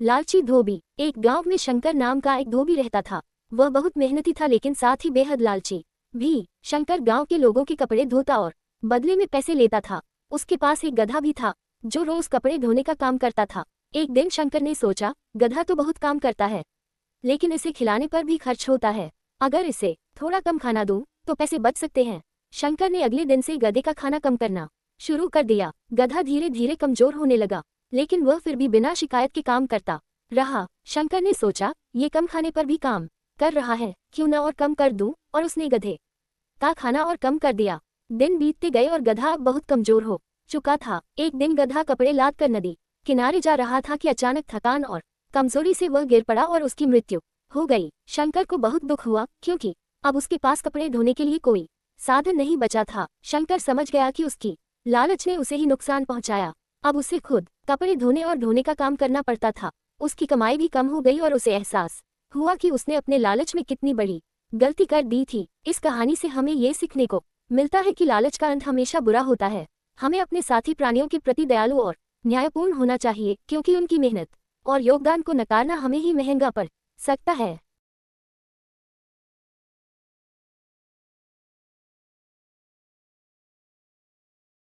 लालची धोबी। एक गांव में शंकर नाम का एक धोबी रहता था। वह बहुत मेहनती था लेकिन साथ ही बेहद लालची भी। शंकर गांव के लोगों के कपड़े धोता और बदले में पैसे लेता था। उसके पास एक गधा भी था जो रोज कपड़े धोने का काम करता था। एक दिन शंकर ने सोचा, गधा तो बहुत काम करता है लेकिन इसे खिलाने पर भी खर्च होता है। अगर इसे थोड़ा कम खाना दूं तो पैसे बच सकते हैं। शंकर ने अगले दिन से गधे का खाना कम करना शुरू कर दिया। गधा धीरे धीरे कमजोर होने लगा लेकिन वह फिर भी बिना शिकायत के काम करता रहा। शंकर ने सोचा, ये कम खाने पर भी काम कर रहा है, क्यों न और कम कर दूं, और उसने गधे का खाना और कम कर दिया। दिन बीतते गए और गधा अब बहुत कमजोर हो चुका था। एक दिन गधा कपड़े लाद कर नदी किनारे जा रहा था कि अचानक थकान और कमजोरी से वह गिर पड़ा और उसकी मृत्यु हो गई। शंकर को बहुत दुख हुआ क्योंकि अब उसके पास कपड़े धोने के लिए कोई साधन नहीं बचा था। शंकर समझ गया कि उसकी लालच ने उसे ही नुकसान पहुंचाया। अब उसे खुद कपड़े धोने और धोने का काम करना पड़ता था। उसकी कमाई भी कम हो गई और उसे एहसास हुआ कि उसने अपने लालच में कितनी बड़ी गलती कर दी थी। इस कहानी से हमें ये सीखने को मिलता है कि लालच का अंत हमेशा बुरा होता है। हमें अपने साथी प्राणियों के प्रति दयालु और न्यायपूर्ण होना चाहिए क्योंकि उनकी मेहनत और योगदान को नकारना हमें ही महंगा पड़ सकता है।